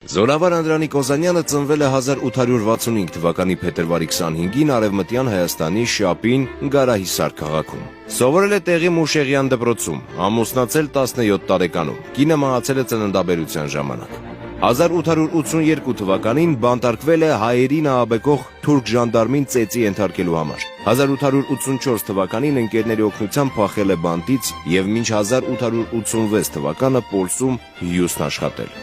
Զորավար Անդրանիկ Օզանյանը ծնվել է 1865 թվականի փետրվարի 25-ին Արևմտյան Հայաստանի Շապին Գարահիսար քաղաքում։ Սովորել է տեղի Մուշեղյան դպրոցում, ամուսնացել 17 տարեկանում, կինը մահացել է ծննդաբերության ժամանակ։ 1882 թվականին բանտարկվել է հայերին ահաբեկող թուրք ժանդարմին ծեծի ենթարկելու համար։ 1884 թվականին ընկերների օգնությամբ փախել է բանտից և մինչ 1886 թվականը Պոլսում հյուուսն աշխատել։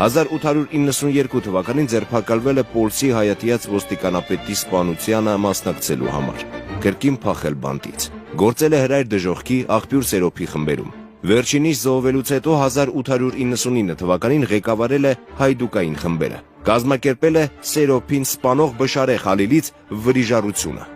1892 թվականին ձերբակալվել է Պոլսի հայատյաց ոստիկանապետի սպանությանը մասնակցելու համար։ Կրկին փախել բանտից։ Գործել է հրայր դժոխքի աղբյուր Սերոփի խմբերում։ Վերջինիս զոհվելուց հետո 1899 թվականին ղեկավարել է հայդուկային խմբերը։ Կազմակերպել է Սերոփին սպանող Բշարե Խալիլից վրիժառությունը։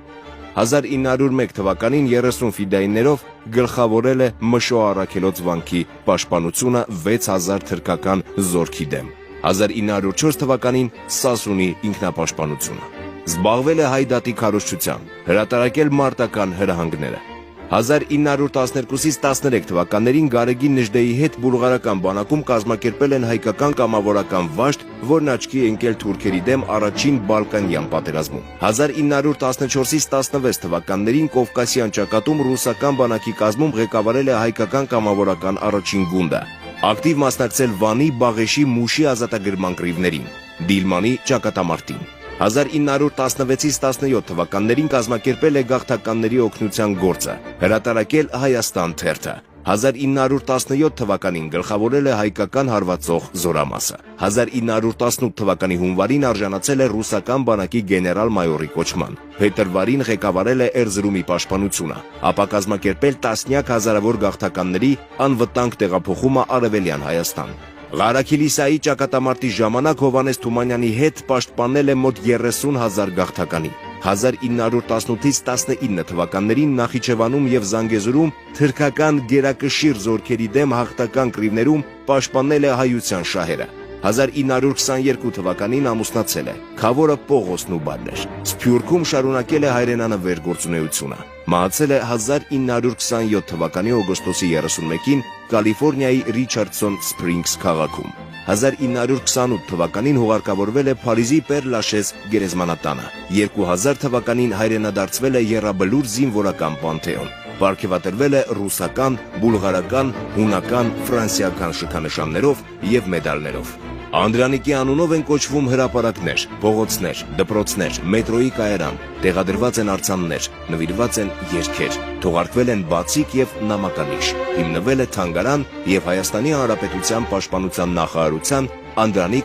1901 թվականին 30 ֆիդայիներով գլխավորել է Մշո առաքելոց վանքի պաշտպանությունը 6000 թրքական զորքի դեմ։ 1904 թվականին Սասունի ինքնապաշտպանությունը։ Զբաղվել է հայ դատի քարոզչությամբ, հրատարակել մարտական հրահանգները։ 1912-ից 13 թվականներին Գարեգին Նժդեի հետ բուլղարական բանակում կազմակերպել են հայկական կամավորական վաշտ, որն աչքի է ընկել թուրքերի դեմ առաջին Բալկանյան պատերազմում։ 1914-ից 16 թվականներին Կովկասյան ճակատում ռուսական բանակի կազմում ղեկավարել է հայկական կամավորական առաջին գունդը։ Ակտիվ մասնակցել Վանի, Բաղեշի, Մուշի ազատագրման կռիվներին, Դիլմանի ճակատամարտին։ 1916-ից 17 թվականներին կազմակերպել է գաղթականների օգնության գործը, հրատարակել Հայաստան թերթը։ 1917 թվականին գլխավորել է հայկական հարվածող զորամասը։ 1918 թվականի հունվարին արժանացել է ռուսական բանակի գեներալ-մայորի կոչման։ Փետրվարին ղեկավարել է Էրզրումի պաշտպանությունը, ապա կազմակերպել տասնյակ հազարավոր գաղթականների անվտանգ տեղափոխումը Արևելյան Հայաստան։ Ղարաքիլիսայի ճակատամարտի ժամանակ Հովհաննես Թումանյանի հետ պաշտպանել է մոտ 30,000 գաղթականի։ 1918-ից 19 թվականներին Նախիջևանում և Զանգեզուրում թուրքական գերակշիռ զորքերի դեմ հաղթական կռիվներում պաշտպանել է հայության շահերը։ 1922 թվականին ամուսնացել է, քավորը Պողոսն ու բալն էր։ Սփյուռքում շարունակել է հայրենանվեր գործունեությունը։ Մահացել է 1927 թվականի օգոստոսի 31-ին Կալիֆոռնիայի Ռիչարդսոն Սփրինգս քաղաքում։ 1928 թվականին հուղարկավորվել է Փարիզի Պեր Լաշեզ գերեզմանատանը։ 2000 թվականին հայրենադարձվել է Եռաբլուր զինվորական պանթեոն։ Պարգևատրվել է ռուսական, բուլղարական, հունական, ֆրանսիական շքանշաններով և մեդալներով։ Անդրանիկի անունով են կոչվում հրապարակներ, փողոցներ, դպրոցներ, մետրոյի կայարան, տեղադրված են արձաններ, նվիրված են երգեր, թողարկվել են բացիկ և նամականիշ, հիմնվել է թանգարան և Հայաստանի Հանրապետության Պաշտպանության նախարարության Անդրանիկ